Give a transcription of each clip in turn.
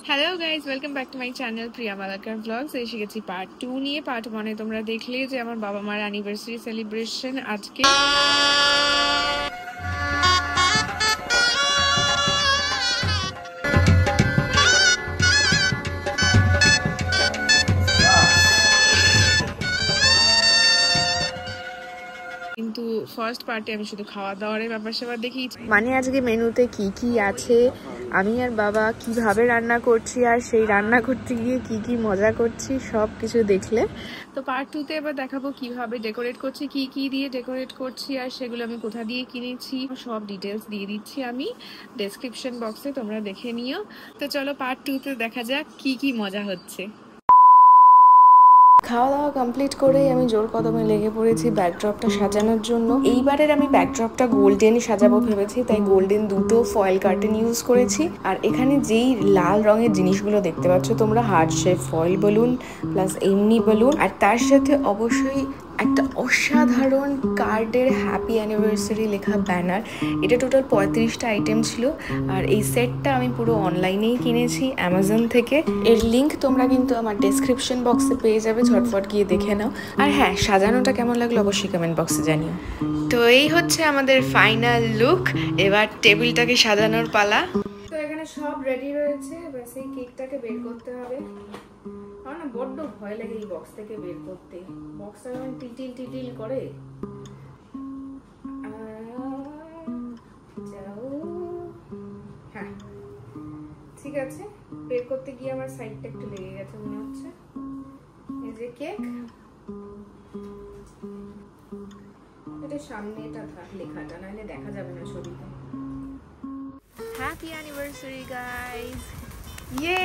Hello guys, welcome back to my channel Priya Malakar vlogs. এসে গেছি part 2 নিয়ে। পার্ট 1 এ তোমরা দেখলে যে আমার বাবা মার অ্যানিভার্সারি সেলিব্রেশন আজকে। কিন্তু ফার্স্ট পার্টে আমি শুধু খাওয়া দাওয়ার ব্যাপার স্যাপার দেখিয়েছি, মানে আজকে মেনুতে কি কি আছে, আমি আর বাবা কিভাবে রান্না করছি, আর সেই রান্না করতে গিয়ে কি কি মজা করছি, সব কিছু দেখলে। তো পার্ট 2 তে এবার দেখাবো কিভাবে ডেকোরেট করছি, কি কি দিয়ে ডেকোরেট করছি, আর সেগুলো আমি কোথা দিয়ে কিনেছি, সব ডিটেলস দিয়ে দিচ্ছি আমি ডেসক্রিপশন বক্সে, তোমরা দেখে নিও। তো চলো পার্ট 2 তে দেখা যাক কি কি মজা হচ্ছে। খাওয়া দাওয়া কমপ্লিট করেই আমি জোর কদমে লেগে পড়েছি ব্যাকড্রপটা সাজানোর জন্য। এইবারের আমি ব্যাকড্রপটা গোল্ডেন সাজাবো ভেবেছি, তাই গোল্ডেন দুটো ফয়েল কার্টেন ইউজ করেছি। আর এখানে যেই লাল রঙের জিনিসগুলো দেখতে পাচ্ছ তোমরা, heart shape foil balloon plus এমনি বেলুন, আর তার সাথে অবশ্যই একটা অসাধারণ কার্ডের হ্যাপি অ্যানিভার্সারি লেখা ব্যানার। এটা টোটাল 35টা আইটেম ছিল, আর এই সেটটা আমি পুরো অনলাইনেই কিনেছি অ্যামাজন থেকে। এর লিঙ্ক তোমরা কিন্তু আমার ডেসক্রিপশন বক্সে পেয়ে যাবে, ঝটফট গিয়ে দেখে নাও। আর হ্যাঁ, সাজানোটা কেমন লাগলো অবশ্যই কমেন্ট বক্সে জানিও। তো এই হচ্ছে আমাদের ফাইনাল লুক। এবার টেবিলটাকে সাজানোর পালা। তো এখানে সব রেডি রয়েছে, ব্যাস এই কেকটাকে বের করতে হবে। আমার না বড্ড ভয় লাগে এই বক্স থেকে বের করতে, বক্সটা যখন টিটিল টিটিল করে। যাও, হ্যাঁ ঠিক আছে। বের করতে গিয়ে আমার সাইডটা একটু লেগে গেছে মনে হচ্ছে। এই যে কেক, এটা সামনে এটা লেখাটা, নাহলে দেখা যাবে না ছবিতে। হ্যাপি অ্যানিভার্সারি গাইস, ইয়ে।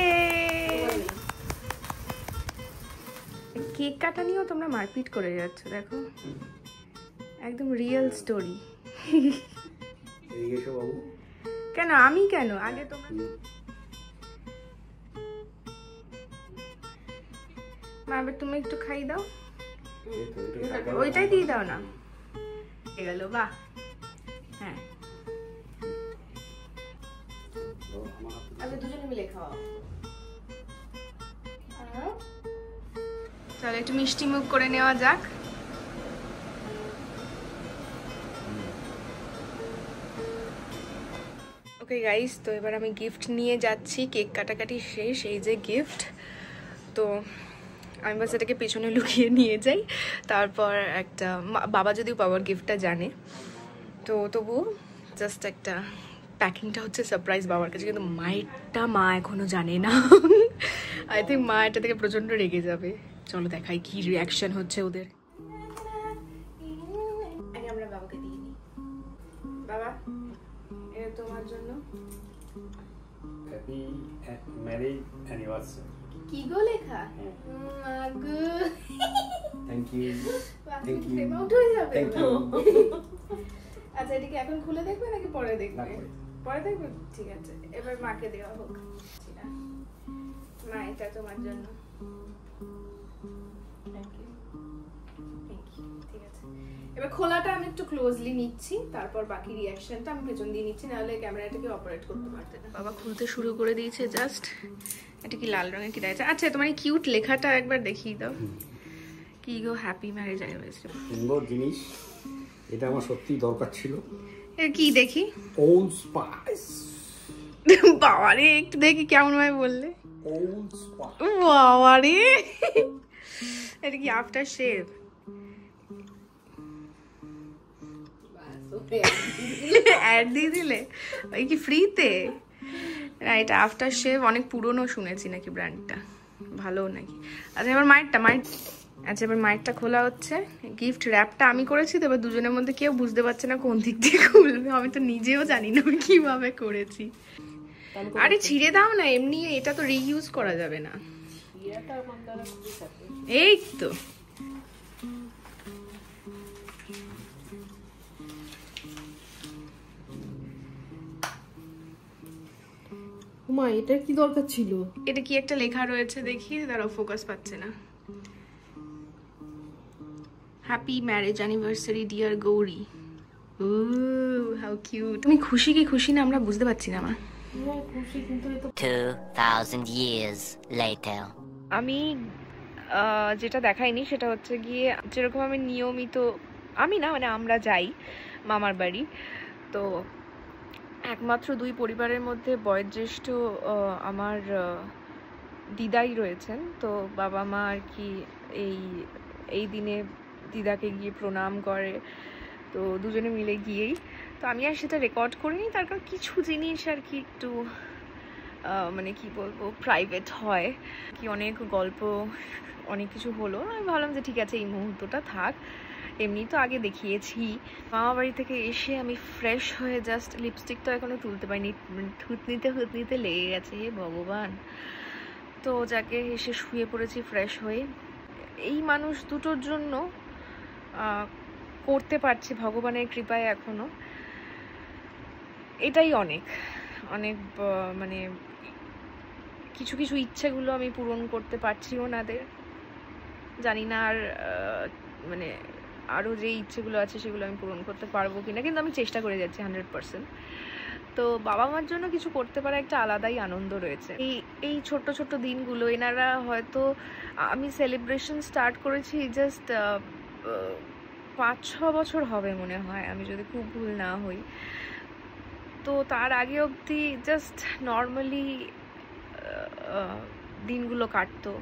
কেক কাটা নিয়েও তোমরা মারপিট করে যাচ্ছ, দেখো একদম রিয়েল স্টোরি। কেন আমি কেন আগে তোমরা মা, এবার তুমি একটু খাই দাও, ওইটাই দিয়ে দাও না। গেল বাহ, হ্যাঁ আচ্ছা দুজনে মিলে খাওয়া। চলো একটু মিষ্টি মুখ করে নেওয়া যাক। ওকে গাইস, তো এবার আমি গিফট নিয়ে যাচ্ছি। কেক কাটাকাটি শেষ, এই যে গিফট। তো আমি বাস এটাকে পেছনে লুকিয়ে নিয়ে যাই, তারপর একটা বাবা যদিও বাবার গিফটটা জানে, তো তবু জাস্ট একটা প্যাকিংটা হচ্ছে সারপ্রাইজ বাবার কাছে, কিন্তু মায়েরটা মা এখনো জানে না। আই থিঙ্ক মা এটা থেকে প্রচন্ড রেগে যাবে। চলো দেখাই কি রিয়াকশন হচ্ছে ওদের। আগে আমরা বাবাকে দিয়ে নিই। বাবা, এটা তোমার জন্য। Happy marriage anniversary. কি গো লেখা? মা গো, thank you. Thank you. Out হয়ে যাবে থ্যাংক তো। ইউ। আচ্ছা, এটা কি এখন খুলে দেখবে নাকি পরে দেখবে? পরে দেখবে, ঠিক আছে। এবার মাকে দেওয়া হোক। মা, এটা তোমার জন্য। Thank you, thank you. ঠিক আছে, এবার খোলাটা আমি একটু ক্লোজলি নিচ্ছি, তারপর বাকি রিঅ্যাকশনটা আমি পেছন দিয়ে নিচ্ছি, নাহলে ক্যামেরাটাকে অপারেট করতে পারতে না। বাবা খুলতে শুরু করে দিয়েছে জাস্ট। এটা কি লাল রঙের কি আছে? আচ্ছা, তোমার কিউট লেখাটা একবার দেখিয়ে দাও। কি গো, হ্যাপি ম্যারেজ অ্যানিভার্সারি। সুন্দর জিনিস, এটা আমার সত্যি দরকার ছিল। এটা কি দেখি? Old spice. বাবা রে, একটু দেখি কেমন ভাবে বললে। Old spice. বাবা রে, এটা কি আফটার শেভ? অ্যাড দিয়ে দিলে ওই কি ফ্রিতে? রাইট, আফটার শেভ অনেক পুরনো শুনেছি নাকি ব্র্যান্ডটা, ভালো নাকি। আচ্ছা এবার আচ্ছা এবার মায়েরটা খোলা হচ্ছে। গিফট র্যাপটা আমি করেছি, তো এবার দুজনের মধ্যে কেউ বুঝতে পারছে না কোন দিক দিয়ে খুলবে। আমি তো নিজেও জানি না আমি কিভাবে করেছি। আরে ছিঁড়ে দাও না, এমনি এটা তো রিইউজ করা যাবে না। এই তো মা, এটা কি দরকার ছিল? এটা কি একটা লেখা রয়েছে দেখি, তারা ফোকাস পাচ্ছে না। Happy marriage anniversary dear Gauri. How cute. তুমি খুশি কি খুশি না আমরা বুঝতে পারছি না। মা হ্যাঁ খুশি, কিন্তু এই তো 2,000 years later. আমি যেটা দেখাইনি সেটা হচ্ছে গিয়ে যেরকম আমি নিয়মিত, আমি না মানে আমরা যাই মামার বাড়ি, তো একমাত্র দুই পরিবারের মধ্যে বয়োজ্যেষ্ঠ আমার দিদাই রয়েছেন। তো বাবা মা আর কি এই এই দিনে দিদাকে গিয়ে প্রণাম করে, তো দুজনে মিলে গিয়েই। তো আমি আর সেটা রেকর্ড করিনি, তার কারণ কিছু জিনিস আর কি একটু মানে কি বলবো প্রাইভেট হয় কি, অনেক গল্প অনেক কিছু হলো। আমি ভাবলাম যে ঠিক আছে এই মুহূর্তটা থাক, এমনি তো আগে দেখিয়েছি। মামা বাড়ি থেকে এসে আমি ফ্রেশ হয়ে জাস্ট লিপস্টিক তো এখনো তুলতে পারিনি, হুতনিতে লেগে গেছে, হে ভগবান। তো যাকে এসে শুয়ে পড়েছি ফ্রেশ হয়ে। এই মানুষ দুটোর জন্য করতে পারছি ভগবানের কৃপায় এখনো, এটাই অনেক অনেক মানে কিছু কিছু ইচ্ছেগুলো আমি পূরণ করতে পারছি ওনাদের, জানি না আর মানে আরও যে ইচ্ছেগুলো আছে সেগুলো আমি পূরণ করতে পারবো কিনা, কিন্তু আমি চেষ্টা করে যাচ্ছি 100%। তো বাবা মার জন্য কিছু করতে পারা একটা আলাদাই আনন্দ রয়েছে। এই ছোট্ট ছোট্ট দিনগুলো এনারা হয়তো, আমি সেলিব্রেশন স্টার্ট করেছি জাস্ট 5-6 বছর হবে মনে হয়, আমি যদি খুব ভুল না হই। তো তার আগে অবধি জাস্ট নর্মালি দিনগুলো কাটতো,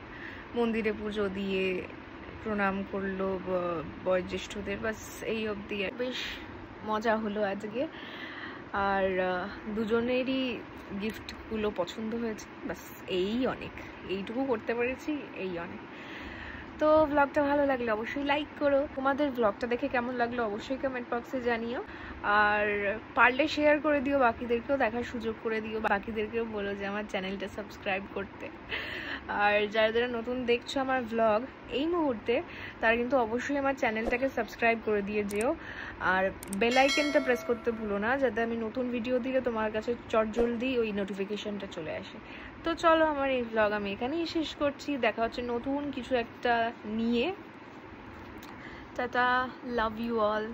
মন্দিরে পুজো দিয়ে প্রণাম করলো বয়োজ্যেষ্ঠদের, বাস এই অবধি। বেশ মজা হলো আজকে, আর দুজনেরই গিফটগুলো পছন্দ হয়েছে, বাস এই অনেক, এইটুকু করতে পেরেছি, এই অনেক। তো ব্লগটা ভালো লাগলে অবশ্যই লাইক করো, তোমাদের ব্লগটা দেখে কেমন লাগলো অবশ্যই কমেন্ট বক্সে জানিও, আর পারলে শেয়ার করে দিও, বাকিদেরকেও দেখার সুযোগ করে দিও, বাকিদেরকেও বলো যে আমার চ্যানেলটা সাবস্ক্রাইব করতে। আর যারা যারা নতুন দেখছো আমার ব্লগ এই মুহূর্তে, তারা কিন্তু অবশ্যই আমার চ্যানেলটাকে সাবস্ক্রাইব করে দিয়ে যেও, আর বেল আইকনটা প্রেস করতে ভুলো না, যাতে আমি নতুন ভিডিও দিলে তোমার কাছে চটজলদি ওই নোটিফিকেশনটা চলে আসে। তো চলো আমার এই ব্লগ আমি এখানেই শেষ করছি, দেখা হচ্ছে নতুন কিছু একটা নিয়ে। Ta-ta, love you all.